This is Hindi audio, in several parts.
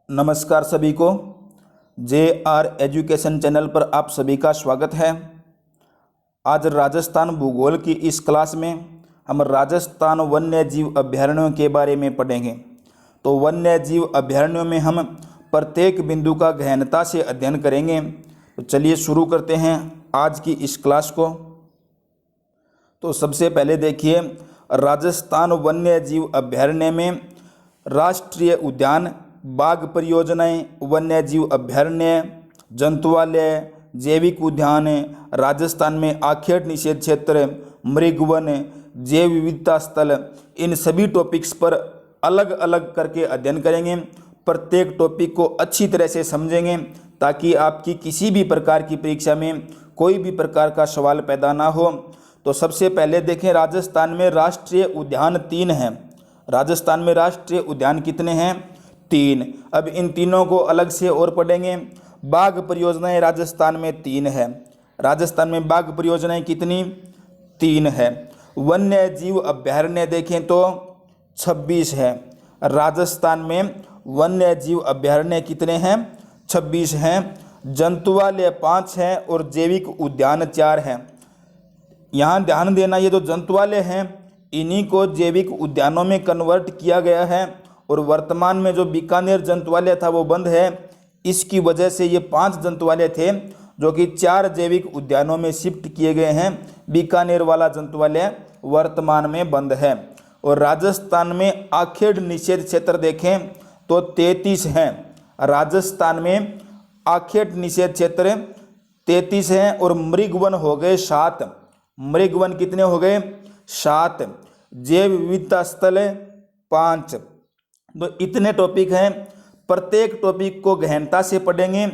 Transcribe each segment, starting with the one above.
नमस्कार सभी को। JR एजुकेशन चैनल पर आप सभी का स्वागत है। आज राजस्थान भूगोल की इस क्लास में हम राजस्थान वन्य जीव अभयारण्यों के बारे में पढ़ेंगे। तो वन्य जीव अभयारण्यों में हम प्रत्येक बिंदु का गहनता से अध्ययन करेंगे। तो चलिए शुरू करते हैं आज की इस क्लास को। तो सबसे पहले देखिए, राजस्थान वन्य जीव अभयारण्य में राष्ट्रीय उद्यान, बाघ परियोजनाएं, वन्य जीव अभयारण्य, जंतुआलय, जैविक उद्यान, राजस्थान में आखेट निषेध क्षेत्र, मृगवन, जैव विविधता स्थल, इन सभी टॉपिक्स पर अलग अलग करके अध्ययन करेंगे। प्रत्येक टॉपिक को अच्छी तरह से समझेंगे ताकि आपकी किसी भी प्रकार की परीक्षा में कोई भी प्रकार का सवाल पैदा ना हो। तो सबसे पहले देखें, राजस्थान में राष्ट्रीय उद्यान 3 हैं। राजस्थान में राष्ट्रीय उद्यान कितने हैं? 3। अब इन तीनों को अलग से और पढ़ेंगे। बाघ परियोजनाएं राजस्थान में 3 है। राजस्थान में बाघ परियोजनाएं कितनी? 3 है। वन्य जीव अभयारण्य देखें तो 26 है। राजस्थान में वन्य जीव अभयारण्य कितने हैं? 26 हैं। जंतुआलय 5 हैं और जैविक उद्यान 4 हैं। यहाँ ध्यान देना, ये जो जंतुआलय हैं इन्हीं को जैविक उद्यानों में कन्वर्ट किया गया है और वर्तमान में जो बीकानेर जंतुआलय था वो बंद है। इसकी वजह से ये 5 जंतुआलय थे जो कि 4 जैविक उद्यानों में शिफ्ट किए गए हैं। बीकानेर वाला जंतुआलय वर्तमान में बंद है। और राजस्थान में आखेट निषेध क्षेत्र देखें तो 33 हैं। राजस्थान में आखेट निषेध क्षेत्र 33 हैं और मृगवन हो गए 7। मृगवन कितने हो गए? 7। जैव विविधता स्थल 5। तो इतने टॉपिक हैं। प्रत्येक टॉपिक को गहनता से पढ़ेंगे।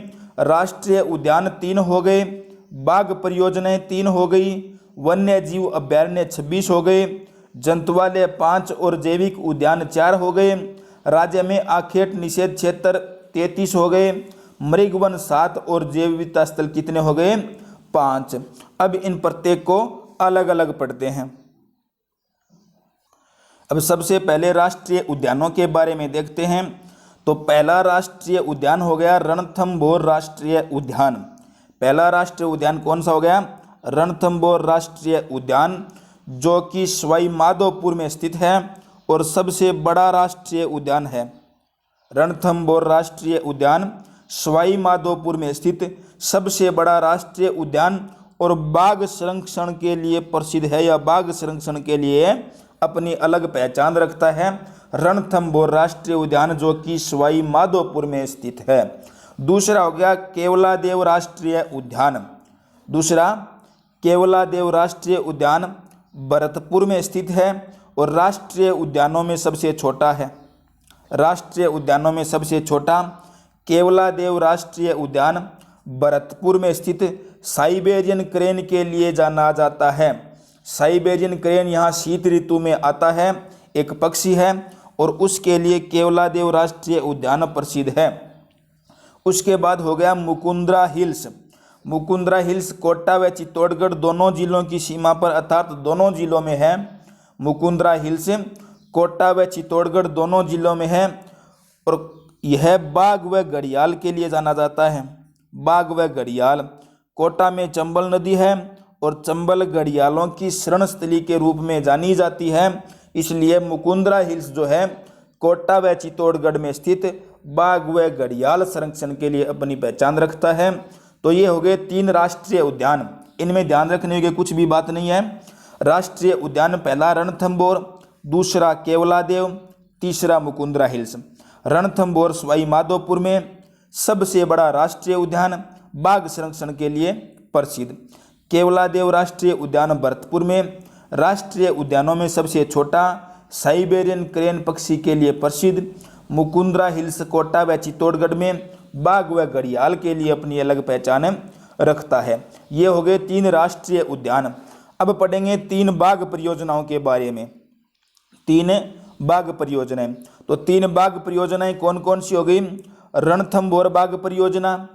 राष्ट्रीय उद्यान 3 हो गए, बाघ परियोजनाएं 3 हो गई, वन्य जीव अभयारण्य 26 हो गए, जंतुआलय 5 और जैविक उद्यान 4 हो गए। राज्य में आखेट निषेध क्षेत्र 33 हो गए, मृगवन 7 और जैव विविधता स्थल कितने हो गए? 5। अब इन प्रत्येक को अलग अलग पढ़ते हैं। अब सबसे पहले राष्ट्रीय उद्यानों के बारे में देखते हैं। तो पहला राष्ट्रीय उद्यान हो गया रणथंभौर राष्ट्रीय उद्यान। पहला राष्ट्रीय उद्यान कौन सा हो गया? रणथंभौर राष्ट्रीय उद्यान, जो कि सवाई माधोपुर में स्थित है और सबसे बड़ा राष्ट्रीय उद्यान है। रणथंभौर राष्ट्रीय उद्यान सवाई माधोपुर में स्थित सबसे बड़ा राष्ट्रीय उद्यान और बाघ संरक्षण के लिए प्रसिद्ध है। या बाघ संरक्षण के लिए अपनी अलग पहचान रखता है। रणथंभौर राष्ट्रीय उद्यान जो कि सवाई माधोपुर में स्थित है। दूसरा हो गया केवलादेव राष्ट्रीय उद्यान। दूसरा केवलादेव राष्ट्रीय उद्यान भरतपुर में स्थित है और राष्ट्रीय उद्यानों में सबसे छोटा है। राष्ट्रीय उद्यानों में सबसे छोटा केवलादेव राष्ट्रीय उद्यान भरतपुर में स्थित साइबेरियन क्रेन के लिए जाना जाता है। साइबेरियन क्रेन यहाँ शीत ऋतु में आता है, एक पक्षी है और उसके लिए केवलादेव राष्ट्रीय उद्यान प्रसिद्ध है। उसके बाद हो गया मुकुंदरा हिल्स। मुकुंदरा हिल्स कोटा व चित्तौड़गढ़ दोनों जिलों की सीमा पर, अर्थात दोनों जिलों में है। मुकुंदरा हिल्स कोटा व चित्तौड़गढ़ दोनों जिलों में है और यह बाघ व घड़ियाल के लिए जाना जाता है। बाघ व घड़ियाल, कोटा में चंबल नदी है और चंबल घड़ियालों की शरण स्थली के रूप में जानी जाती है। इसलिए मुकुंदरा हिल्स जो है कोटा व चित्तौड़गढ़ में स्थित बाघ व घड़ियाल संरक्षण के लिए अपनी पहचान रखता है। तो ये हो गए 3 राष्ट्रीय उद्यान। इनमें ध्यान रखने की कुछ भी बात नहीं है। राष्ट्रीय उद्यान पहला रणथंभौर, दूसरा केवलादेव, तीसरा मुकुंदरा हिल्स। रणथंभौर सवाई माधोपुर में सबसे बड़ा राष्ट्रीय उद्यान, बाघ संरक्षण के लिए प्रसिद्ध। केवलादेव राष्ट्रीय उद्यान भरतपुर में, राष्ट्रीय उद्यानों में सबसे छोटा, साइबेरियन क्रेन पक्षी के लिए प्रसिद्ध। मुकुंदरा हिल्स कोटा व चित्तौड़गढ़ में बाघ व घड़ियाल के लिए अपनी अलग पहचान रखता है। ये हो गए 3 राष्ट्रीय उद्यान। अब पढ़ेंगे 3 बाघ परियोजनाओं के बारे में। 3 बाघ परियोजनाएं। तो 3 बाघ परियोजनाएं कौन कौन सी हो गई? रणथंभौर बाघ परियोजना,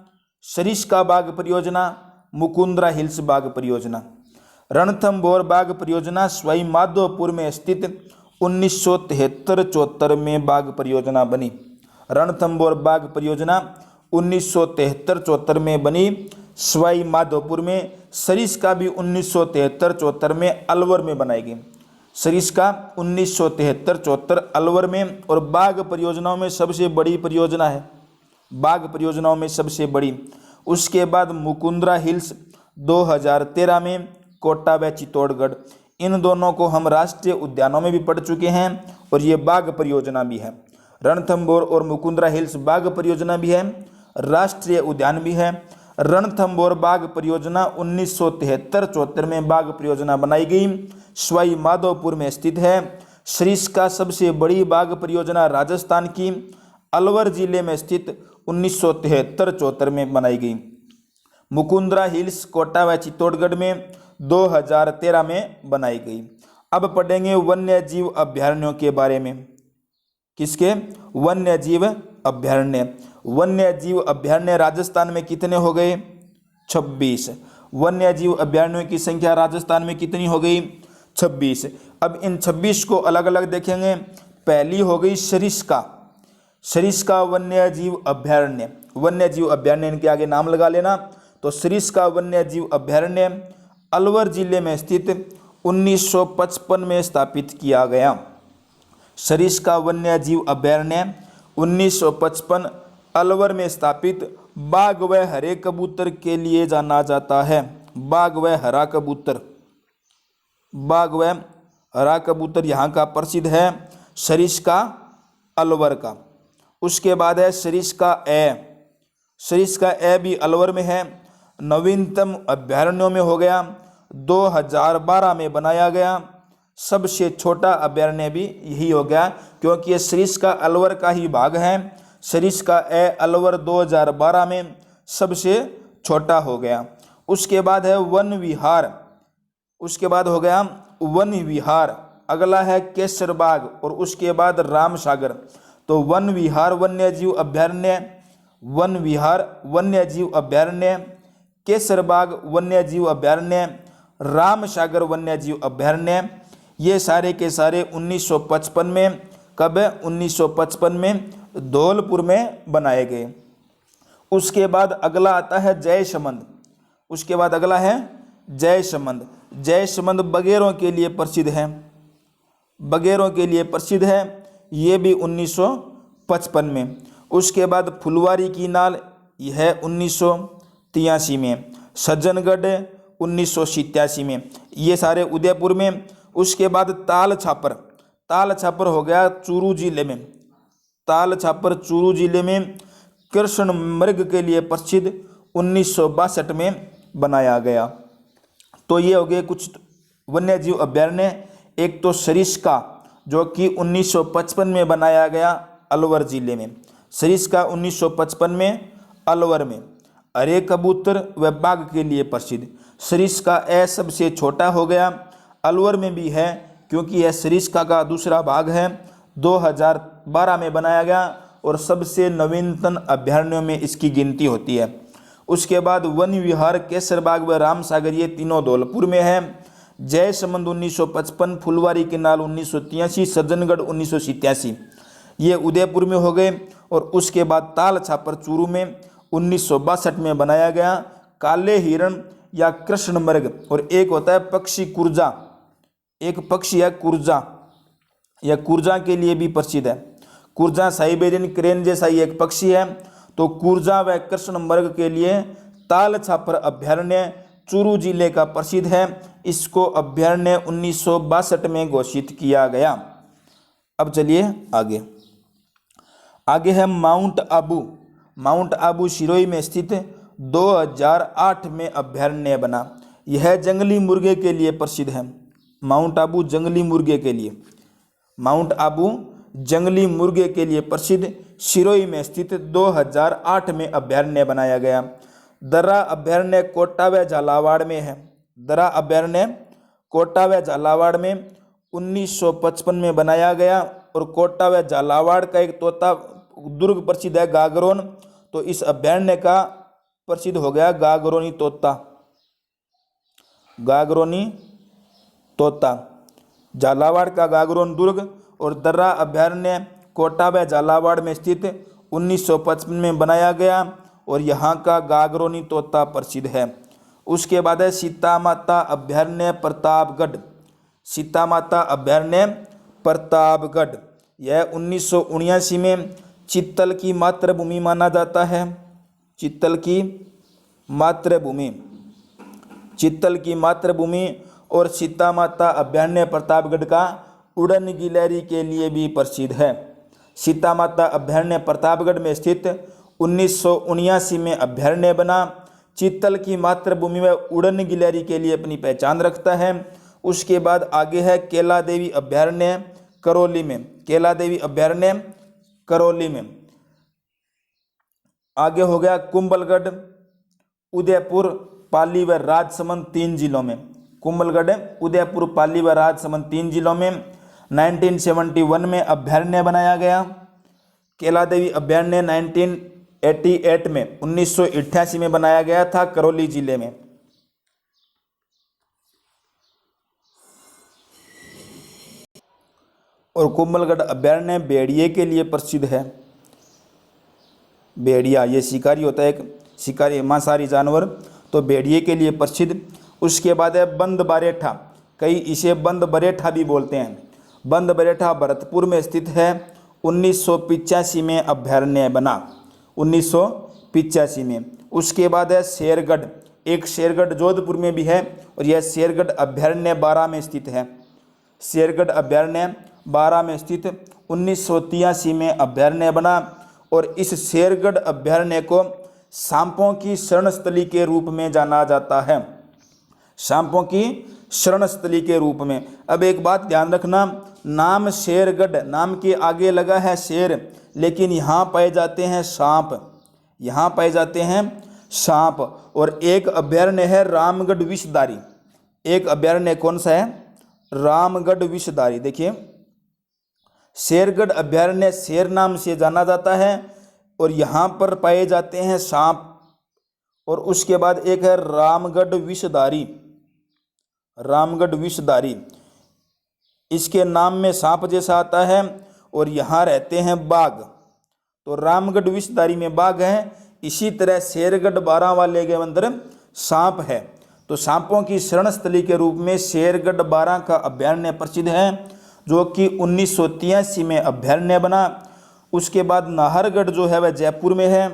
सरिस्का बाघ परियोजना, मुकुंदरा हिल्स बाघ परियोजना। रणथंभौर बाघ परियोजना सवाई माधोपुर में स्थित 1973-74 में बाघ परियोजना बनी। रणथंभौर बाघ परियोजना 1973-74 में बनी सवाई माधोपुर में। सरिस्का भी 1973-74 में अलवर में बनाई गई। सरिस्का 1973-74 अलवर में। और बाघ परियोजनाओं में सबसे बड़ी परियोजना है, बाघ परियोजनाओं में सबसे बड़ी। उसके बाद मुकुंदरा हिल्स 2013 में, कोटा व चित्तौड़गढ़। इन दोनों को हम राष्ट्रीय उद्यानों में भी पढ़ चुके हैं और ये बाघ परियोजना भी है। रणथंभौर और मुकुंदरा हिल्स बाघ परियोजना भी है, राष्ट्रीय उद्यान भी है। रणथंभौर बाघ परियोजना 1973-74 में बाघ परियोजना बनाई गई, सवाई माधोपुर में स्थित है। सरिस्का सबसे बड़ी बाघ परियोजना राजस्थान की अलवर जिले में स्थित 1973-74 में बनाई गई। मुकुंदरा हिल्स कोटा व चित्तौड़गढ़ में 2013 में बनाई गई। अब पढ़ेंगे वन्य जीव अभ्यारण्यों के बारे में। किसके? वन्य जीव अभ्यारण्य। वन्य जीव अभ्यारण्य राजस्थान में कितने हो गए? 26। वन्य जीव अभ्यारण्यों की संख्या राजस्थान में कितनी हो गई? 26। अब इन 26 को अलग अलग देखेंगे। पहली हो गई सरिस्का। सरिस्का वन्य जीव अभ्यारण्य। वन्य जीव अभ्यारण्य, इनके आगे नाम लगा लेना। तो सरिस्का वन्य जीव अभ्यारण्य अलवर जिले में स्थित 1955 में स्थापित किया गया। सरिस्का वन्य जीव अभ्यारण्य 1955 अलवर में स्थापित बाघ व हरे कबूतर के लिए जाना जाता है। बाघ व हरा कबूतर, बाघ व हरा कबूतर यहाँ का प्रसिद्ध है, सरिस्का अलवर का। उसके बाद है सरिस्का ए। सरिस्का ए भी अलवर में है। नवीनतम अभ्यारण्यों में हो गया, 2012 में बनाया गया। सबसे छोटा अभ्यारण्य भी यही हो गया, क्योंकि ये सरिस्का अलवर का ही भाग है। सरिस्का ए अलवर 2012 में सबसे छोटा हो गया। उसके बाद है वन विहार। उसके बाद हो गया वन विहार। अगला है केसरबाग और उसके बाद रामसागर। तो वन विहार वन्यजीव अभ्यारण्य, वन विहार वन्यजीव अभ्यारण्य, केसरबाग वन्यजीव अभ्यारण्य, रामसागर वन्यजीव अभ्यारण्य, ये सारे के सारे 1955 में, कब? 1955 में धौलपुर में बनाए गए। उसके बाद अगला आता है जयसमंद। उसके बाद अगला है जयसमंद। जयसमंद बगेरों के लिए प्रसिद्ध है, बगेरों के लिए प्रसिद्ध है, ये भी 1955 में। उसके बाद फुलवारी की नाल, यह है 1983 में। सज्जनगढ़ 1987 में, ये सारे उदयपुर में। उसके बाद ताल छापर। ताल छापर हो गया चूरू जिले में। ताल छापर चूरू जिले में कृष्ण मृग के लिए प्रसिद्ध 1962 में बनाया गया। तो ये हो गए कुछ वन्यजीव अभ्यारण्य। एक तो सरिस्का जो कि 1955 में बनाया गया अलवर जिले में। सरिस्का 1955 में अलवर में। हरे कबूतर व बाघ के लिए प्रसिद्ध। सरिस्का ए सबसे छोटा हो गया, अलवर में भी है क्योंकि यह सरिस्का का दूसरा भाग है। 2012 में बनाया गया और सबसे नवीनतम अभ्यारण्यों में इसकी गिनती होती है। उसके बाद वन विहार, केसरबाग व रामसागर, ये तीनों धौलपुर में है। जयसमंद 1955, फुलवारी की नाल 1983, सज्जनगढ़ 1987, ये उदयपुर में हो गए। और उसके बाद ताल छापर चूरू में 1962 में बनाया गया। काले हिरण या कृष्ण मृग, और एक होता है पक्षी कुर्जा, एक पक्षी है कुर्जा, यह कुर्जा के लिए भी प्रसिद्ध है। कुर्जा साइबेरियन क्रेन जैसा ही एक पक्षी है। तो कुर्जा व कृष्ण मृग के लिए ताल छापर अभ्यारण्य चूरू जिले का प्रसिद्ध है। इसको अभ्यारण्य 1962 में घोषित किया गया। अब चलिए आगे। आगे है माउंट आबू। माउंट आबू सिरोही में स्थित 2008 में अभ्यारण्य बना। यह जंगली मुर्गे के लिए प्रसिद्ध है। माउंट आबू जंगली मुर्गे के लिए, माउंट आबू जंगली मुर्गे के लिए प्रसिद्ध सिरोही में स्थित 2008 में अभ्यारण्य बनाया गया। दर्रा अभ्यारण्य कोटा व झालावाड़ में है। दर्रा अभ्यारण्य कोटा व झालावाड़ में 1955 में बनाया गया। और कोटा व झालावाड़ का एक तोता दुर्ग प्रसिद्ध है गागरोन। तो इस अभ्यारण्य का प्रसिद्ध हो गया गागरोनी तोता, गागरोनी तोता, झालावाड़ का गागरोन दुर्ग। और दर्रा अभ्यारण्य कोटा व झालावाड़ में स्थित 1955 में बनाया गया और यहाँ का गागरोनी तोता प्रसिद्ध है। उसके बाद है सीता माता अभयारण्य प्रतापगढ़। सीता माता अभयारण्य प्रतापगढ़, यह 1979 में चित्तल की मातृभूमि माना जाता है। चित्तल की मातृभूमि, चित्तल की मातृभूमि और सीता माता अभयारण्य प्रतापगढ़ का उड़न गिलहरी के लिए भी प्रसिद्ध है। सीता माता अभयारण्य प्रतापगढ़ में स्थित 1979 में अभयारण्य बना, चित्तल की मातृभूमि में उड़न गिलहरी के लिए अपनी पहचान रखता है। उसके बाद आगे है केला देवी अभयारण्य करौली में। केला देवी अभयारण्य करौली में। आगे हो गया कुंभलगढ़, उदयपुर, पाली व राजसमंद 3 जिलों में। कुंभलगढ़, उदयपुर, पाली व राजसमंद 3 जिलों में 1971 में अभयारण्य बनाया गया। केला देवी अभयारण्य 1988 में 1988 में बनाया गया था करौली जिले में। और कुंभलगढ़ अभयारण्य भेड़िए के लिए प्रसिद्ध है। भेड़िया, ये शिकारी होता है, एक शिकारी मांसाहारी जानवर, तो भेड़िए के लिए प्रसिद्ध। उसके बाद है बंद बरेठा, कई इसे बंद बरेठा भी बोलते हैं। बंद बरेठा भरतपुर में स्थित है। 1985 में अभयारण्य बना, 1985 में। उसके बाद है शेरगढ़, एक शेरगढ़ जोधपुर में भी है और यह शेरगढ़ अभयारण्य 12 में स्थित है। शेरगढ़ अभयारण्य 12 में स्थित 1983 में अभयारण्य बना और इस शेरगढ़ अभयारण्य को सांपों की शरणस्थली के रूप में जाना जाता है। सांपों की शरणस्थली के रूप में। अब एक बात ध्यान रखना, नाम शेरगढ़, नाम के आगे लगा है शेर, लेकिन यहाँ पाए जाते हैं सांप, यहाँ पाए जाते हैं सांप। और एक अभयारण्य है रामगढ़ विषधारी। एक अभयारण्य कौन सा है? रामगढ़ विषधारी। देखिए, शेरगढ़ अभयारण्य शेर नाम से जाना जाता है और यहाँ पर पाए जाते हैं सांप। और उसके बाद एक है रामगढ़ विषधारी। रामगढ़ विषधारी, इसके नाम में सांप जैसा आता है और यहाँ रहते हैं बाघ, तो रामगढ़ विषधारी में बाघ है। इसी तरह शेरगढ़ 12 वाले के अंदर सांप है। तो सांपों की शरणस्थली के रूप में शेरगढ़ 12 का अभयारण्य प्रसिद्ध है, जो कि 1983 में अभयारण्य बना। उसके बाद नाहरगढ़ जो है वह जयपुर में है।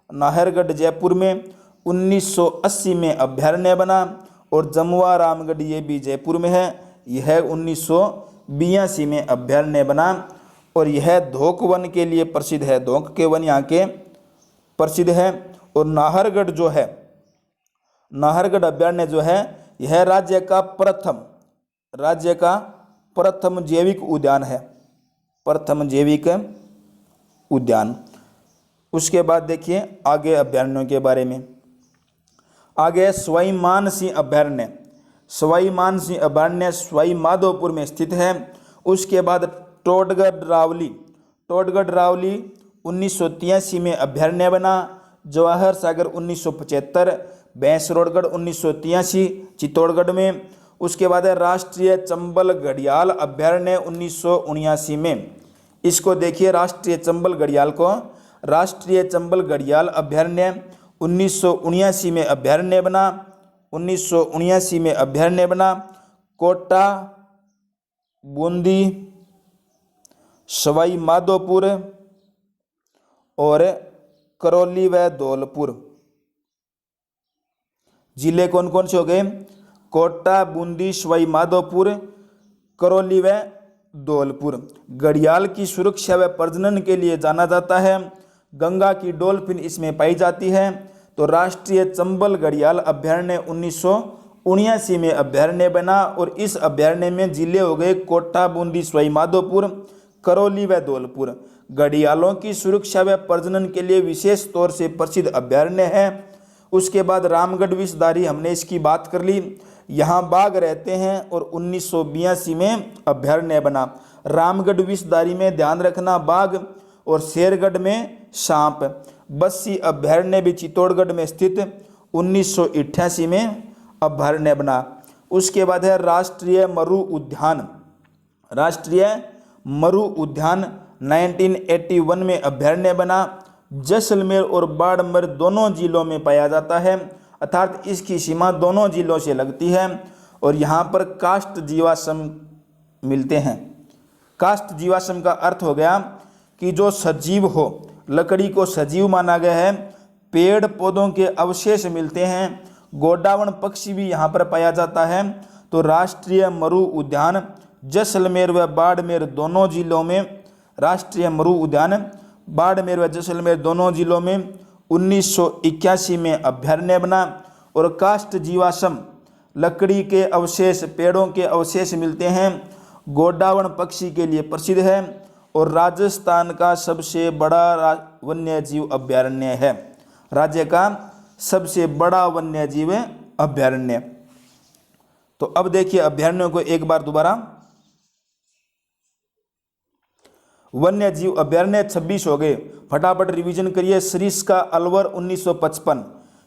नाहरगढ़ जयपुर में 1980 में अभयारण्य बना। और जमुआ रामगढ़ ये भी जयपुर में है, यह 1982 में अभयारण्य बना। और यह धोक वन के लिए प्रसिद्ध है, धोक के वन यहाँ के प्रसिद्ध है। और नाहरगढ़ जो है, नाहरगढ़ अभयारण्य जो है, यह राज्य का प्रथम जैविक उद्यान है, प्रथम जैविक उद्यान। उसके बाद देखिए आगे अभयारण्यों के बारे में। आगे सवाई मानसिंह अभयारण्य। सवाई मानसिंह अभयारण्य सवाई माधोपुर में स्थित है। उसके बाद टोडगढ़ रावली। टोडगढ़ रावली 1983 में अभयारण्य बना। जवाहर सागर 1975, भैंसरोडगढ़ 1983 चित्तौड़गढ़ में। उसके बाद है राष्ट्रीय चंबल घड़ियाल अभयारण्य 1979 में। इसको देखिए, राष्ट्रीय चंबल घड़ियाल को, राष्ट्रीय चंबल घड़ियाल अभयारण्य 1979 में अभयारण्य बना। 1979 में अभयारण्य बना। कोटा, बूंदी, सवाई माधोपुर और करौली व धौलपुर जिले कौन कौन से हो गए? कोटा, बूंदी, सवाई माधोपुर, करौली व धौलपुर। घड़ियाल की सुरक्षा व प्रजनन के लिए जाना जाता है। गंगा की डॉल्फिन इसमें पाई जाती है। तो राष्ट्रीय चंबल घड़ियाल अभयारण्य 1979 में अभयारण्य बना। और इस अभयारण्य में जिले हो गए कोटा, बूंदी, सवाई माधोपुर, करौली व धौलपुर। घड़ियालों की सुरक्षा व प्रजनन के लिए विशेष तौर से प्रसिद्ध अभयारण्य है। उसके बाद रामगढ़ विषधारी, हमने इसकी बात कर ली। यहाँ बाघ रहते हैं और 1982 में अभयारण्य बना। रामगढ़ विषधारी में ध्यान रखना बाघ, और शेरगढ़ में सांप। बस्सी अभयारण्य भी चित्तौड़गढ़ में स्थित 1988 में अभयारण्य बना। उसके बाद है राष्ट्रीय मरु उद्यान। राष्ट्रीय मरु उद्यान 1981 में अभयारण्य बना। जैसलमेर और बाड़मेर दोनों जिलों में पाया जाता है, अर्थात इसकी सीमा दोनों जिलों से लगती है। और यहाँ पर काष्ठ जीवाश्म मिलते हैं। काष्ठ जीवाश्म का अर्थ हो गया कि जो सजीव हो, लकड़ी को सजीव माना गया है। पेड़ पौधों के अवशेष मिलते हैं। गोडावण पक्षी भी यहाँ पर पाया जाता है। तो राष्ट्रीय मरु उद्यान जैसलमेर व बाड़मेर दोनों जिलों में, राष्ट्रीय मरु उद्यान बाड़मेर व जैसलमेर दोनों जिलों में 1981 में अभ्यारण्य बना। और काष्ठ जीवाश्म, लकड़ी के अवशेष, पेड़ों के अवशेष मिलते हैं, गोडावण पक्षी के लिए प्रसिद्ध है और राजस्थान का सबसे बड़ा वन्य जीव अभ्यारण्य है। राज्य का सबसे बड़ा वन्य जीव अभ्यारण्य। तो अब देखिए अभ्यारण्यों को एक बार दोबारा। वन्य जीव अभ्यारण्य 26 हो गए, फटाफट रिवीजन करिए। सरिस्का अलवर 1955,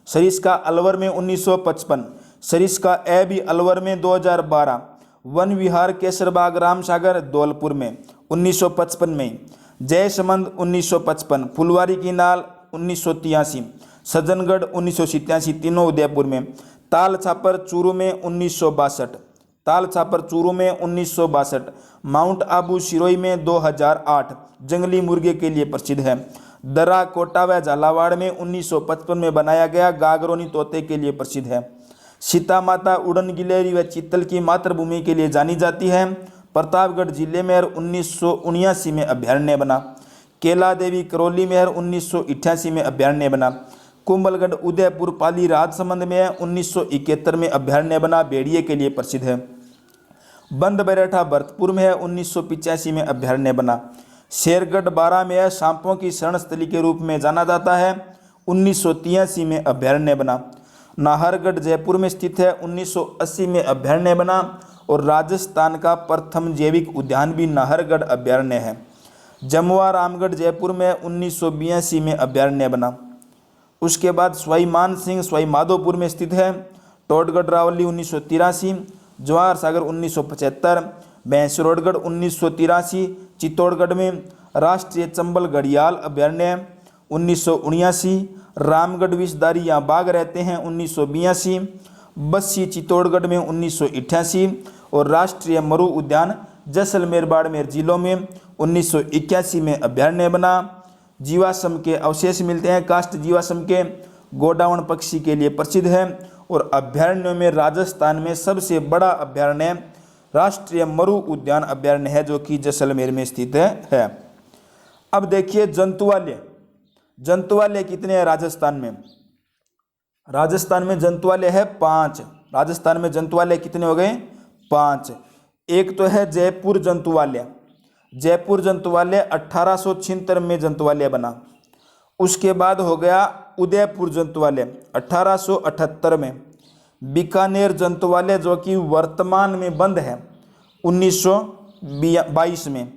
सरिस्का अलवर में 1955, सरिस्का एबी अलवर में 2012, वन विहार केसरबाग रामसागर धौलपुर में 1955 में, जयसमंद 1955, फुलवारी की नाल 1983, सज्जनगढ़ 1987 तीनों उदयपुर में, ताल छापर चूरू में 1962, ताल छापर चूरू में 1962, माउंट आबू सिरोही में 2008 जंगली मुर्गे के लिए प्रसिद्ध है। दर्रा कोटा व झालावाड़ में 1955 में बनाया गया गागरोनी तोते के लिए प्रसिद्ध है। सीता माता उड़न गिलहरी व चीतल की मातृभूमि के लिए जानी जाती है। प्रतापगढ़ जिले में 1979 में अभ्यारण्य बना। केला देवी करौली में 1988 में अभ्यारण्य बना। कुंभलगढ़ उदयपुर पाली राजसमंद में 1971 में अभ्यारण्य बना, भेड़िए के लिए प्रसिद्ध है। बंद बैराठा भरतपुर में 1985 में अभ्यारण्य बना। शेरगढ़ बारा में सांपों की शरण स्थली के रूप में जाना जाता है, 1983 में अभ्यारण्य बना। नाहरगढ़ जयपुर में स्थित है, 1980 में अभ्यारण्य बना। और राजस्थान का प्रथम जैविक उद्यान भी नाहरगढ़ अभ्यारण्य है। जमुआ रामगढ़ जयपुर में 1982 में अभ्यारण्य बना। उसके बाद सवाई मानसिंह सवाई माधोपुर में स्थित है। टोडगढ़ रावली 1983, जवाहर सागर 1975, भैंसरोडगढ़ 1983, चित्तौड़गढ़ में राष्ट्रीय चंबल घड़ियाल अभ्यारण्य 1979, रामगढ़ विषधारी यहाँ बाघ रहते हैं 1982, बस्सी चित्तौड़गढ़ में 1988 और राष्ट्रीय मरु उद्यान जैसलमेर बाड़मेर जिलों में 1981 में अभ्यारण्य बना। जीवाश्म के अवशेष मिलते हैं, काष्ठ जीवाश्म के, गोडावण पक्षी के लिए प्रसिद्ध है। और अभ्यारण्यों में राजस्थान में सबसे बड़ा अभ्यारण्य राष्ट्रीय मरु उद्यान अभ्यारण्य है, जो कि जैसलमेर में स्थित है। अब देखिए जंतुवालय, जंतुवालय कितने हैं राजस्थान में? राजस्थान में जंतुवालय है 5। राजस्थान में जंतुवालय कितने हो गए? 5। एक तो है जयपुर जंतुवालय। जयपुर जंतुवालय 1876 में जंतुवालय बना। उसके बाद हो गया उदयपुर जंतुवालय 1878 में। बीकानेर जंतुवालय जो कि वर्तमान में बंद है 1922 में।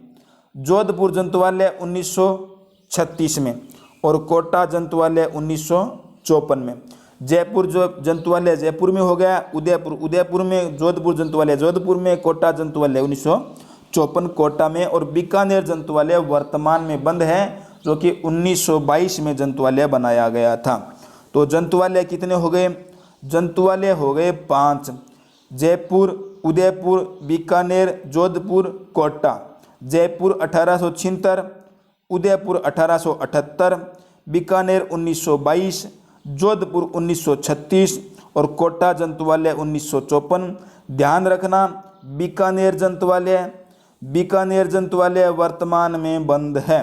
जोधपुर जंतुवालय 1936 में और कोटा जंतुवालय 1954 में। जयपुर जो जंतुवालय जयपुर में हो गया, उदयपुर में, जोधपुर जंतुवालय जोधपुर में, कोटा जंतुवालय 1954 कोटा में। और बीकानेर जंतुवालय वर्तमान में बंद है, जो कि 1922 में जंतुवालय बनाया गया था। तो जंतुवालय कितने हो गए? जंतुवालय हो गए 5। जयपुर, उदयपुर, बीकानेर, जोधपुर, कोटा। जयपुर 1876, उदयपुर 1878, बीकानेर 1922, जोधपुर 1936 और कोटा जंतुवालय 1954। ध्यान रखना बीकानेर जंतुवालय वर्तमान में बंद है।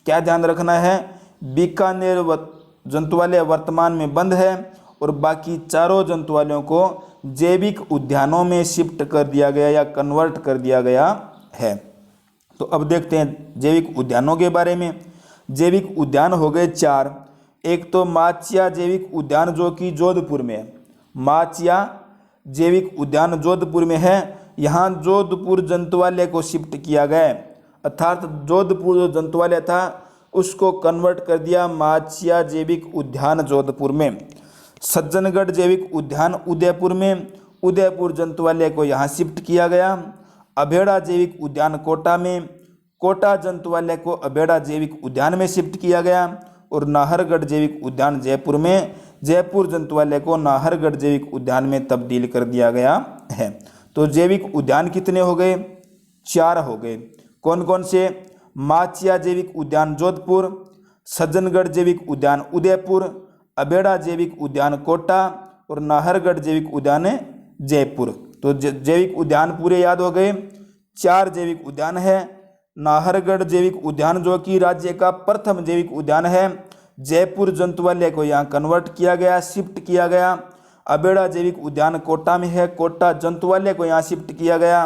क्या ध्यान रखना है? बीकानेर जंतुवालय वर्तमान में बंद है और बाकी चारों जंतुवालयों को जैविक उद्यानों में शिफ्ट कर दिया गया या कन्वर्ट कर दिया गया है। तो अब देखते हैं जैविक उद्यानों के बारे में। जैविक उद्यान हो गए 4। एक तो माचिया जैविक उद्यान जो कि जोधपुर में है। माचिया जैविक उद्यान जोधपुर में है। यहाँ जोधपुर जंतुवालय को शिफ्ट किया गया है, अर्थात जोधपुर जो जंतुवालय था उसको कन्वर्ट कर दिया माचिया जैविक उद्यान जोधपुर में। सज्जनगढ़ जैविक उद्यान उदयपुर में, उदयपुर जंतुवालय को यहाँ शिफ्ट किया गया। अभेड़ा जैविक उद्यान कोटा में, कोटा जंतुवालय को अभेड़ा जैविक उद्यान में शिफ्ट किया गया। और नाहरगढ़ जैविक उद्यान जयपुर में। जयपुर जंतुआलय को नाहरगढ़ जैविक उद्यान में तब्दील कर दिया गया है। तो जैविक उद्यान कितने हो गए? 4 हो गए। कौन कौन से? माचिया जैविक उद्यान जोधपुर, सज्जनगढ़ जैविक उद्यान उदयपुर, अबेड़ा जैविक उद्यान कोटा और नाहरगढ़ जैविक उद्यान जयपुर। तो जैविक उद्यान पूरे याद हो गए। 4 जैविक उद्यान है। नाहरगढ़ जैविक उद्यान जो कि राज्य का प्रथम जैविक उद्यान है। जयपुर जंतुआलय को यहाँ कन्वर्ट किया गया, शिफ्ट किया गया। अबेड़ा जैविक उद्यान कोटा में है, कोटा जंतुआलय को यहाँ शिफ्ट किया गया।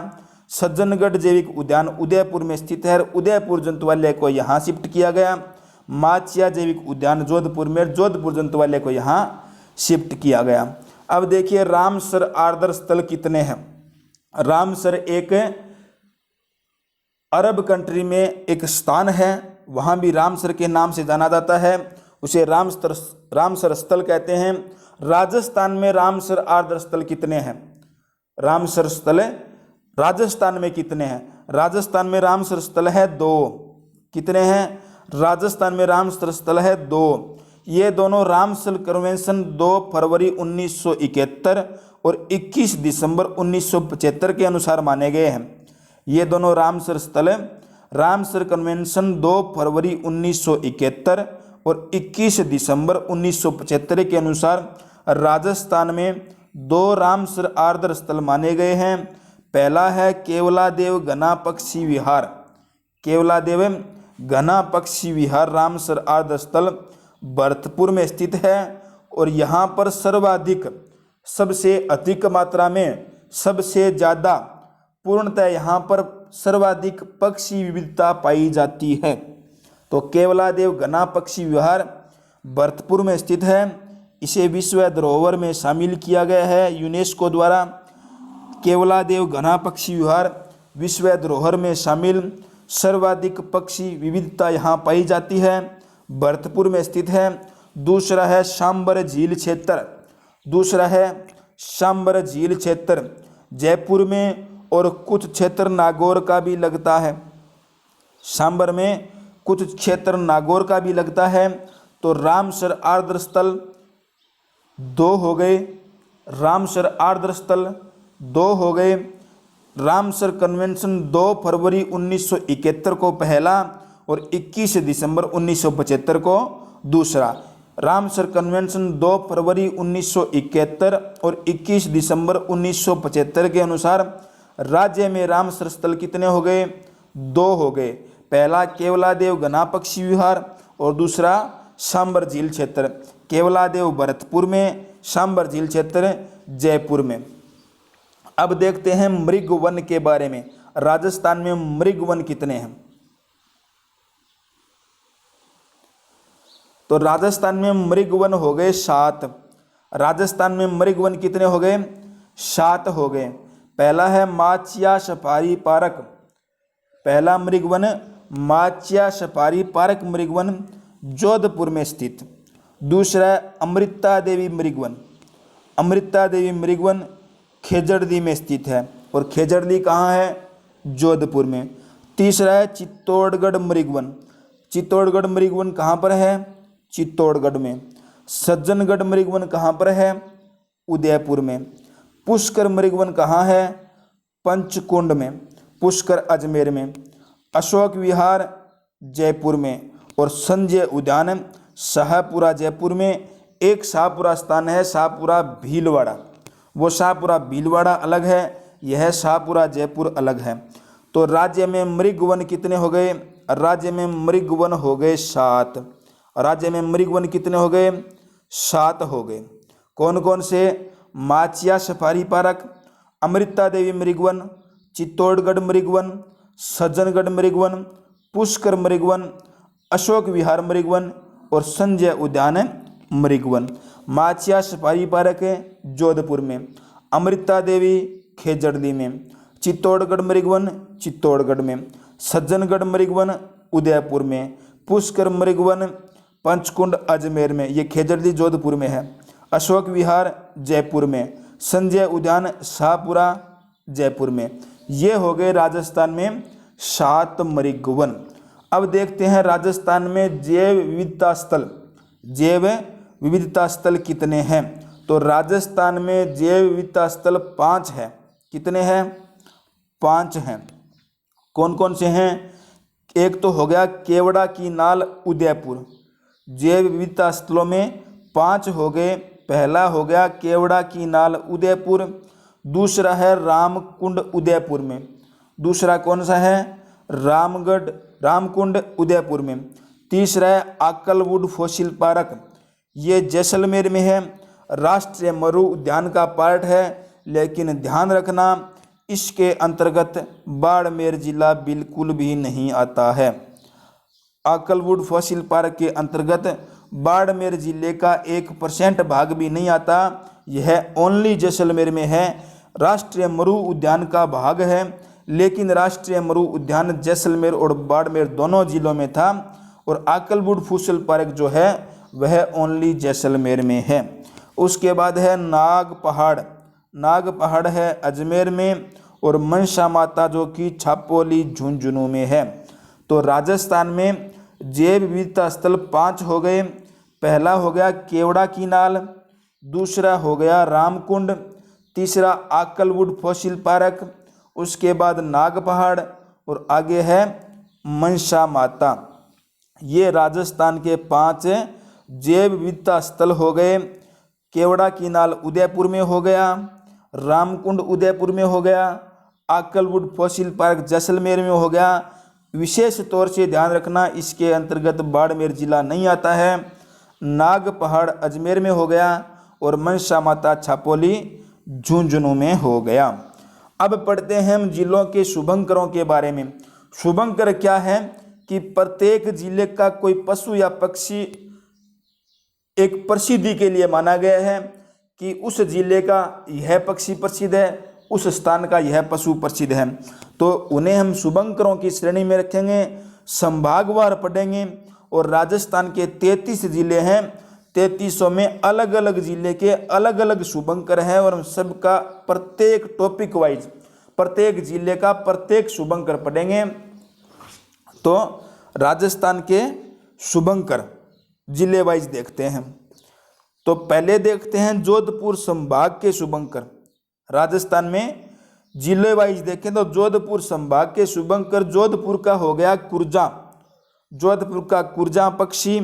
सज्जनगढ़ जैविक उद्यान उदयपुर में स्थित है, उदयपुर जंतुआलय को यहाँ शिफ्ट किया गया। माचिया जैविक उद्यान जोधपुर में, जोधपुर जंतुआलय को यहाँ शिफ्ट किया गया। अब देखिए रामसर आदर्श स्थल कितने हैं। रामसर एक अरब कंट्री में एक स्थान है, वहाँ भी रामसर के नाम से जाना जाता है, उसे रामसर स्थल कहते हैं। राजस्थान में रामसर आदर्श स्थल कितने हैं? रामसर स्थल राजस्थान में कितने हैं? राजस्थान में रामसर स्थल है 2। कितने हैं? राजस्थान में रामसर स्थल है 2। ये दोनों रामसर कन्वेंशन 2 फरवरी 1971 और 21 दिसंबर 1975 के अनुसार माने गए हैं। ये दोनों रामसर स्थल रामसर कन्वेंशन 2 फरवरी 1971 और 21 दिसंबर 1975 के अनुसार राजस्थान में 2 रामसर आदर्श स्थल माने गए हैं। पहला है केवलादेव घना पक्षी विहार। केवलादेव घना पक्षी विहार रामसर आदर्श स्थल भरतपुर में स्थित है और यहाँ पर सर्वाधिक, सबसे अधिक मात्रा में, सबसे ज़्यादा पूर्णतः यहाँ पर सर्वाधिक पक्षी विविधता पाई जाती है। तो केवलादेव घना पक्षी विहार भरतपुर में स्थित है। इसे विश्व धरोहर में शामिल किया गया है यूनेस्को द्वारा। केवलादेव घना पक्षी विहार विश्व धरोहर में शामिल, सर्वाधिक पक्षी विविधता यहाँ पाई जाती है, भरतपुर में स्थित है। दूसरा है सांबर झील क्षेत्र। दूसरा है सांबर झील क्षेत्र जयपुर में और कुछ क्षेत्र नागौर का भी लगता है। सांबर में कुछ क्षेत्र नागौर का भी लगता है। तो रामसर आदर्श स्थल 2 हो गए। रामसर आदर्श स्थल 2 हो गए। रामसर कन्वेंशन 2 फरवरी 1971 को पहला और 21 दिसंबर 1975 को दूसरा। रामसर कन्वेंशन 2 फरवरी 1971 और 21 दिसंबर 1975 के अनुसार राज्य में रामसर स्थल कितने हो गए? 2 हो गए। पहला केवलादेव घना पक्षी विहार और दूसरा सांबर झील क्षेत्र। केवलादेव भरतपुर में, सांबर झील क्षेत्र जयपुर में। अब देखते हैं मृग वन के बारे में। राजस्थान में मृग वन कितने हैं? तो राजस्थान में मृग वन हो गए 7। राजस्थान में मृग वन कितने हो गए? 7 हो गए। पहला है माचिया सफारी पार्क। पहला मृग वन माचिया सफारी पार्क मृग वन जोधपुर में स्थित। दूसरा है अमृता देवी मृग वन। अमृता देवी मृग वन खेजड़दी में स्थित है और खेजड़दी कहाँ है? जोधपुर में। तीसरा है चित्तौड़गढ़ मृग वन। चित्तौड़गढ़ मृग वन कहाँ पर है? चित्तौड़गढ़ में। सज्जनगढ़ मृग वन कहाँ पर है? उदयपुर में। पुष्कर मृग वन कहाँ है? पंचकुंड में। पुष्कर अजमेर में। अशोक विहार जयपुर में और संजय उद्यान शाहपुरा जयपुर में। एक शाहपुरा स्थान है शाहपुरा भीलवाड़ा, वो शाहपुरा भीलवाड़ा अलग है, यह शाहपुरा जयपुर अलग है। तो राज्य में मृग वन कितने हो गए? राज्य में मृग वन हो गए 7। राज्य में मृग वन कितने हो गए? 7 हो गए। कौन कौन से? माचिया सफारी पार्क, अमृता देवी मृग वन, चित्तौड़गढ़ मृग वन, सज्जनगढ़ मृग वन, पुष्कर मृग वन, अशोक विहार मृग वन और संजय उद्यान मृग वन। माचिया सफारी पार्क है जोधपुर में, अमृता देवी खेजड़दी में, चित्तौड़गढ़ मृग वन चित्तौड़गढ़ में, सज्जनगढ़ मृग वन उदयपुर में, पुष्कर मृग वन पंचकुंड अजमेर में, ये खेजड़दी जोधपुर में है, अशोक विहार जयपुर में, संजय उद्यान शाहपुरा जयपुर में। ये हो गए राजस्थान में 7 मृग वन। अब देखते हैं राजस्थान में जैव विविधता स्थल कितने हैं। तो राजस्थान में जैव विविधता स्थल 5 है। कितने हैं? 5 हैं। कौन कौन से हैं? एक तो हो गया केवड़ा की नाल उदयपुर, जैव विविधता स्थलों में 5 हो गए। पहला हो गया केवड़ा की नाल उदयपुर, दूसरा है रामकुंड उदयपुर में, दूसरा कौन सा है? रामकुंड उदयपुर में। तीसरा है आकलवुड फॉसिल पार्क, ये जैसलमेर में है, राष्ट्रीय मरु उद्यान का पार्ट है, लेकिन ध्यान रखना इसके अंतर्गत बाड़मेर जिला बिल्कुल भी नहीं आता है। आकलवुड फॉसिल पार्क के अंतर्गत बाड़मेर जिले का 1% भाग भी नहीं आता, यह ओनली जैसलमेर में है। राष्ट्रीय मरु उद्यान का भाग है, लेकिन राष्ट्रीय मरु उद्यान जैसलमेर और बाड़मेर दोनों जिलों में था, और आकलवुड फॉसिल पार्क जो है वह ओनली जैसलमेर में है। उसके बाद है नाग पहाड़ है अजमेर में, और मनसा माता जो कि छापोली झुंझुनू में है। तो राजस्थान में जैव विविधता स्थल 5 हो गए। पहला हो गया केवड़ा की नाल, दूसरा हो गया रामकुंड, तीसरा आकलवुड फॉसिल पार्क, उसके बाद नाग पहाड़, और आगे है मनसा माता। ये राजस्थान के 5 जैव विविधता स्थल हो गए। केवड़ा की नाल उदयपुर में हो गया, रामकुंड उदयपुर में हो गया, आकलवुड फॉसिल पार्क जैसलमेर में हो गया। विशेष तौर से ध्यान रखना इसके अंतर्गत बाड़मेर जिला नहीं आता है। नाग पहाड़ अजमेर में हो गया, और मनसा माता छापोली झुंझुनू में हो गया। अब पढ़ते हैं हम जिलों के शुभंकरों के बारे में। शुभंकर क्या है कि प्रत्येक जिले का कोई पशु या पक्षी एक प्रसिद्धि के लिए माना गया है कि उस जिले का यह पक्षी प्रसिद्ध है, उस स्थान का यह पशु प्रसिद्ध है, तो उन्हें हम शुभंकरों की श्रेणी में रखेंगे। संभागवार पढ़ेंगे, और राजस्थान के 33 जिले हैं, 3300 में अलग अलग जिले के अलग अलग शुभंकर हैं, और हम सबका प्रत्येक टॉपिक वाइज प्रत्येक जिले का प्रत्येक शुभंकर पढ़ेंगे। तो राजस्थान के शुभंकर जिले वाइज देखते हैं। तो पहले देखते हैं जोधपुर संभाग के शुभंकर। राजस्थान में जिले वाइज देखें तो जोधपुर संभाग के शुभंकर, जोधपुर का हो गया कुर्जा, जोधपुर का कुर्जा पक्षी।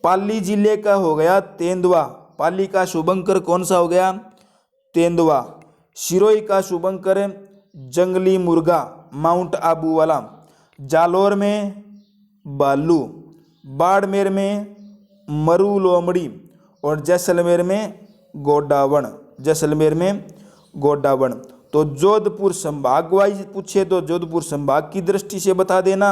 पाली जिले का हो गया तेंदुआ, पाली का शुभंकर कौन सा हो गया? तेंदुआ। सिरोही का शुभंकर जंगली मुर्गा, माउंट आबू वाला। जालोर में बालू, बाड़मेर में मरु लोमड़ी, और जैसलमेर में गोडावण। तो जोधपुर संभाग वाइज पूछे तो जोधपुर संभाग की दृष्टि से बता देना,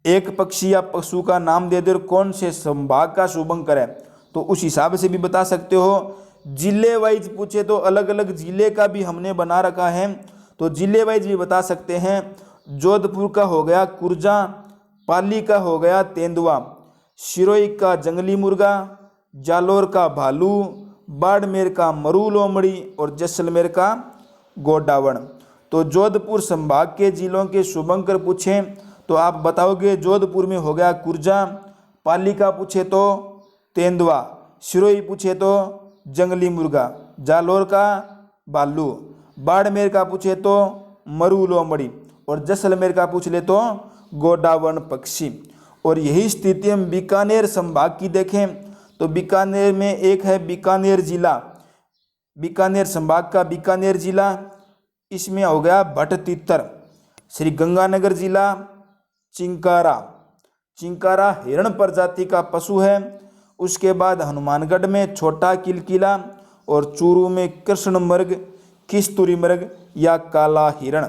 एक पक्षी या पशु का नाम दे दे और कौन से संभाग का शुभंकर है, तो उस हिसाब से भी बता सकते हो। जिले वाइज पूछे तो अलग अलग जिले का भी हमने बना रखा है, तो जिले वाइज भी बता सकते हैं। जोधपुर का हो गया कुर्जा, पाली का हो गया तेंदुआ, सिरोही का जंगली मुर्गा, जालोर का भालू, बाड़मेर का मरु लोमड़ी, और जैसलमेर का गोडावण। तो जोधपुर संभाग के जिलों के शुभंकर पूछें तो आप बताओगे जोधपुर में हो गया कुर्जा, पाली का पूछे तो तेंदुआ, सिरोही पूछे तो जंगली मुर्गा, जालोर का भालू, बाड़मेर का पूछे तो मरु लोमड़ी, और जैसलमेर का पूछ ले तो गोडावण पक्षी। और यही स्थिति हम बीकानेर संभाग की देखें तो बीकानेर में एक है बीकानेर जिला, बीकानेर संभाग का बीकानेर जिला, इसमें हो गया भट्ट-तित्तर। श्री गंगानगर जिला चिंकारा हिरण प्रजाति का पशु है। उसके बाद हनुमानगढ़ में छोटा किलकिला, और चूरू में कृष्ण मृग, खिस्तूरी मृग या काला हिरण।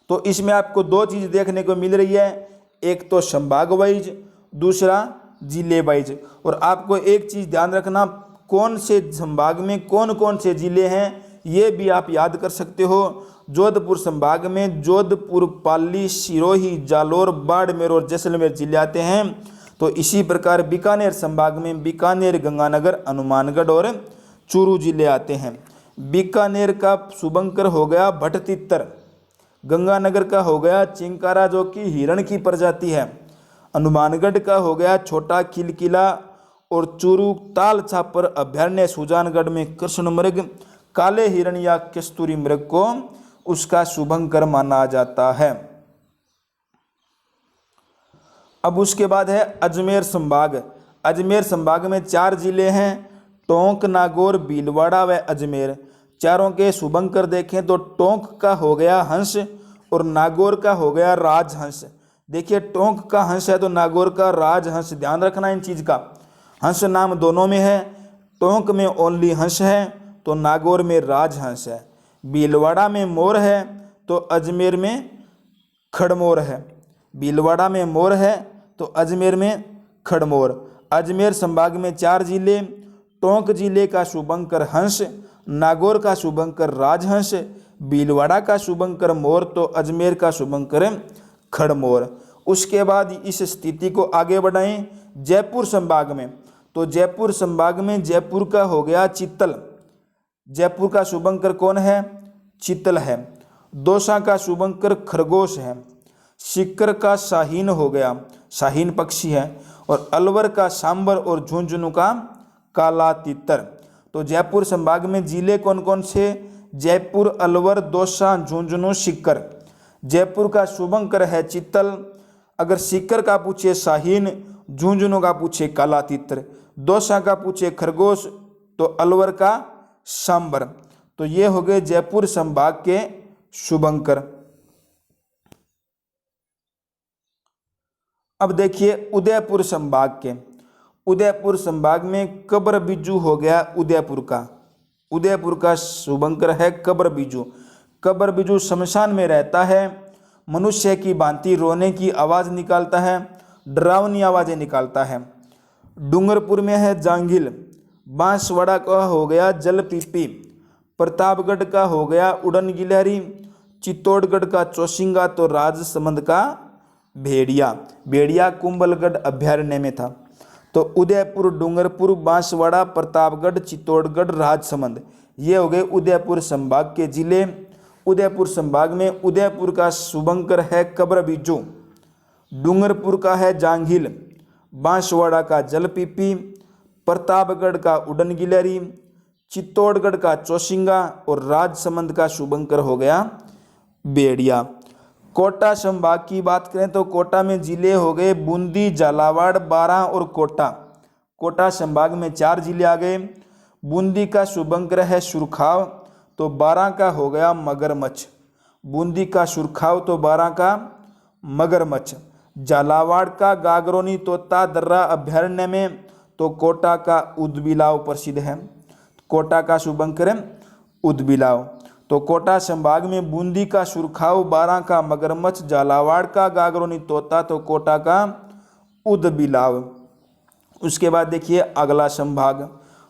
तो इसमें आपको 2 चीज़ देखने को मिल रही है, एक तो संभाग वाइज, दूसरा जिले वाइज। और आपको एक चीज़ ध्यान रखना, कौन से संभाग में कौन कौन से जिले हैं ये भी आप याद कर सकते हो। जोधपुर संभाग में जोधपुर, पाली, सिरोही, जालोर, बाड़मेर और जैसलमेर जिले आते हैं। तो इसी प्रकार बीकानेर संभाग में बीकानेर, गंगानगर, हनुमानगढ़ और चूरू जिले आते हैं। बीकानेर का शुभंकर हो गया भट्ट-तित्तर, गंगानगर का हो गया चिंकारा जो कि हिरण की प्रजाति है। हनुमानगढ़ का हो गया छोटा किलकिला और चूरू ताल छापर अभयारण्य सुजानगढ़ में कृष्ण मृग काले हिरण या कस्तूरी मृग को उसका शुभंकर माना जाता है। अब उसके बाद है अजमेर संभाग। अजमेर संभाग में 4 जिले हैं, टोंक, नागौर, भीलवाड़ा व अजमेर। चारों के शुभंकर देखें तो टोंक का हो गया हंस और नागौर का हो गया राजहंस। देखिए टोंक का हंस है तो नागौर का राजहंस, ध्यान रखना इन चीज का। हंस नाम दोनों में है, टोंक में ओनली हंस है तो नागौर में राजहंस है। भीलवाड़ा में मोर है तो अजमेर में खड़मोर है। भीलवाड़ा में मोर है तो अजमेर में खड़मोर। अजमेर संभाग में 4 जिले, टोंक जिले का शुभंकर हंस, नागौर का शुभंकर राजहंस, भीलवाड़ा का शुभंकर मोर तो अजमेर का शुभंकर खड़मोर। उसके बाद इस स्थिति को आगे बढ़ाएं जयपुर संभाग में, तो जयपुर संभाग में जयपुर का हो गया चित्तल। जयपुर का शुभंकर कौन है? चित्तल है। दौसा का शुभंकर खरगोश है। सीकर का शाहीन हो गया, शाहीन पक्षी है। और अलवर का सांबर और झुंझुनू का काला तितर। तो जयपुर संभाग में जिले कौन कौन से? जयपुर, अलवर, दौसा, झुंझुनू, सीकर। जयपुर का शुभंकर है चित्तल। अगर सीकर का पूछे शाहीन, झुंझुनू का पूछे काला तितर, दौसा का पूछे खरगोश तो अलवर का सांबर। तो ये हो गए जयपुर संभाग के शुभंकर। अब देखिए उदयपुर संभाग के। उदयपुर संभाग में कब्र बिज्जू हो गया उदयपुर का। उदयपुर का शुभंकर है कब्र बिज्जू। कब्र बिज्जू शमशान में रहता है, मनुष्य की भांति रोने की आवाज़ निकालता है, डरावनी आवाज़ें निकालता है। डूंगरपुर में है जांगिल। बांसवाड़ा का हो गया जलपीपी। प्रतापगढ़ का हो गया उड़न गिलहरी। चित्तौड़गढ़ का चौसिंगा तो राजसमंद का भेड़िया। भेड़िया कुंभलगढ़ अभयारण्य में था। तो उदयपुर, डूंगरपुर, बांसवाड़ा, प्रतापगढ़, चित्तौड़गढ़, राजसमंद, ये हो गए उदयपुर संभाग के जिले। उदयपुर संभाग में उदयपुर का शुभंकर है कब्र बिज्जू, डूंगरपुर का है जांघिल, बांसवाड़ा का जलपीपी, प्रतापगढ़ का उड़न गिलहरी, चित्तौड़गढ़ का चौसिंगा और राजसमंद का शुभंकर हो गया भेड़िया। कोटा संभाग की बात करें तो कोटा में जिले हो गए बूंदी, झालावाड़, बारां और कोटा। कोटा संभाग में 4 जिले आ गए। बूंदी का शुभंकर है सुरखाव तो बारां का हो गया मगरमच्छ। बूंदी का सुरखाव तो बारां का मगरमच्छ। झालावाड़ का गागरोनी तोता दर्रा अभयारण्य में तो कोटा का उदबिलाव प्रसिद्ध है। कोटा का शुभंकर उदबिलाव। तो कोटा संभाग में बूंदी का सुरखाव, बारां का मगरमच्छ, झालावाड़ का गागरोनी तोता तो कोटा का उदबिलाव। उसके बाद देखिए अगला संभाग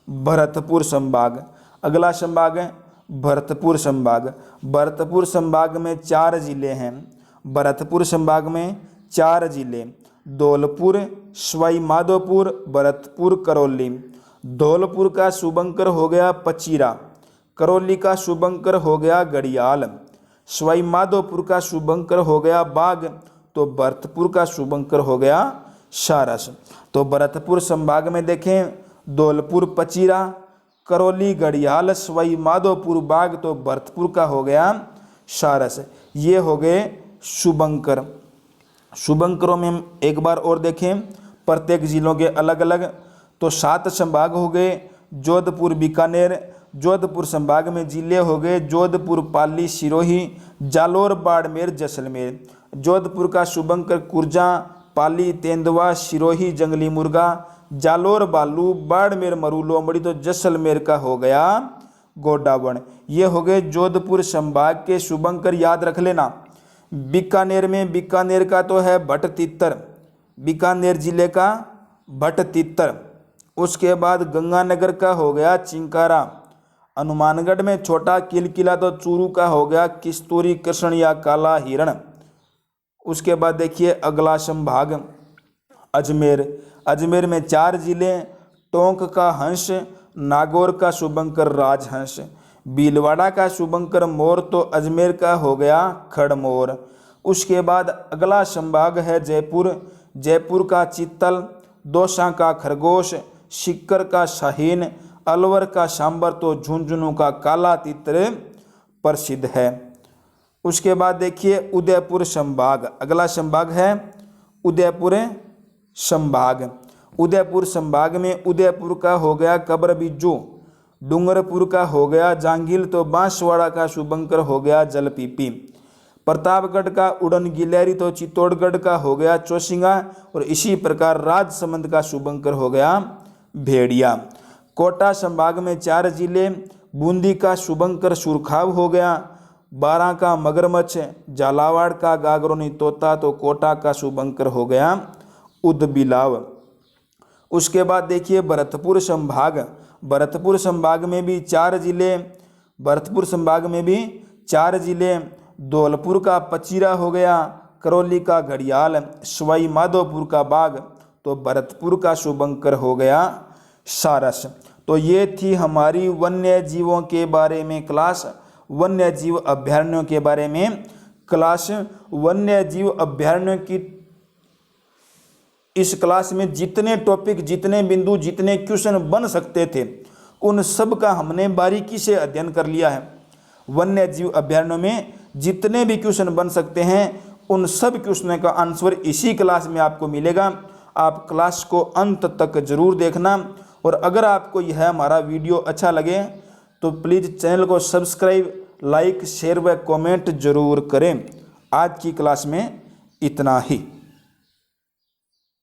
भरतपुर संभाग। अगला संभाग है भरतपुर संभाग। भरतपुर संभाग में 4 जिले हैं। भरतपुर संभाग में 4 जिले, धौलपुर, सवाई माधोपुर, भरतपुर, करौली। धौलपुर का शुभंकर हो गया पचीरा। करौली का शुभंकर हो गया घड़ियाल। सवाई माधोपुर का शुभंकर हो गया बाघ तो भरतपुर का शुभंकर हो गया सारस। तो भरतपुर संभाग में देखें धौलपुर पचीरा, करौली घड़ियाल, सवाई माधोपुर बाघ तो भरतपुर का हो गया सारस। ये हो गए शुभंकर। शुभंकरों में हम एक बार और देखें प्रत्येक जिलों के अलग अलग। तो 7 संभाग हो गए जोधपुर, बीकानेर। जोधपुर संभाग में जिले हो गए जोधपुर, पाली, सिरोही, जालोर, बाड़मेर, जैसलमेर। जोधपुर का शुभंकर कुर्जा, पाली, तेंदुआ, सिरोही, जंगली मुर्गा, जालोर, बालू, बाड़मेर, मरू, लोमड़ी तो जैसलमेर का हो गया गोडावण। ये हो गए जोधपुर संभाग के शुभंकर, याद रख लेना। बीकानेर में बीकानेर का तो है भट्ट तितर, बीकानेर जिले का भट्ट तितर। उसके बाद गंगानगर का हो गया चिंकारा। हनुमानगढ़ में छोटा किलकिला तो चूरू का हो गया किस्तूरी कृष्ण या काला हिरण। उसके बाद देखिए अगला संभाग अजमेर। अजमेर में 4 जिले, टोंक का हंस, नागौर का शुभंकर राजहंस, भीलवाड़ा का शुभंकर मोर तो अजमेर का हो गया खड़मोर। उसके बाद अगला संभाग है जयपुर। जयपुर का चित्तल, दौसा का खरगोश, सीकर का शाहीन, अलवर का सांबर तो झुंझुनू का काला तितर प्रसिद्ध है। उसके बाद देखिए उदयपुर संभाग, अगला संभाग है उदयपुर संभाग। उदयपुर संभाग में उदयपुर का हो गया कब्र बिज्जू, डूंगरपुर का हो गया जांगिल तो बांसवाड़ा का शुभंकर हो गया जलपीपी, प्रतापगढ़ का उड़न गिलहरी तो चित्तौड़गढ़ का हो गया चौसिंगा, और इसी प्रकार राजसमंद का शुभंकर हो गया भेड़िया। कोटा संभाग में 4 जिले, बूंदी का शुभंकर सुरखाव हो गया, बारां का मगरमच्छ, झालावाड़ का गागरोनी तोता तो कोटा का शुभंकर हो गया उदबिलाव। उसके बाद देखिए भरतपुर संभाग। भरतपुर संभाग में भी 4 जिले, भरतपुर संभाग में भी 4 जिले, धौलपुर का पचीरा हो गया, करौली का घड़ियाल, सवाई माधोपुर का बाग तो भरतपुर का शुभंकर हो गया सारस। तो ये थी हमारी वन्य जीवों के बारे में क्लास, वन्य जीव अभयारण्यों के बारे में क्लास। वन्य जीव अभयारण्यों की इस क्लास में जितने टॉपिक, जितने बिंदु, जितने क्वेश्चन बन सकते थे उन सब का हमने बारीकी से अध्ययन कर लिया है। वन्य जीव अभयारण्यों में जितने भी क्वेश्चन बन सकते हैं उन सब क्वेश्चनों का आंसर इसी क्लास में आपको मिलेगा। आप क्लास को अंत तक जरूर देखना, और अगर आपको यह हमारा वीडियो अच्छा लगे तो प्लीज़ चैनल को सब्सक्राइब, लाइक, शेयर व कमेंट जरूर करें। आज की क्लास में इतना ही।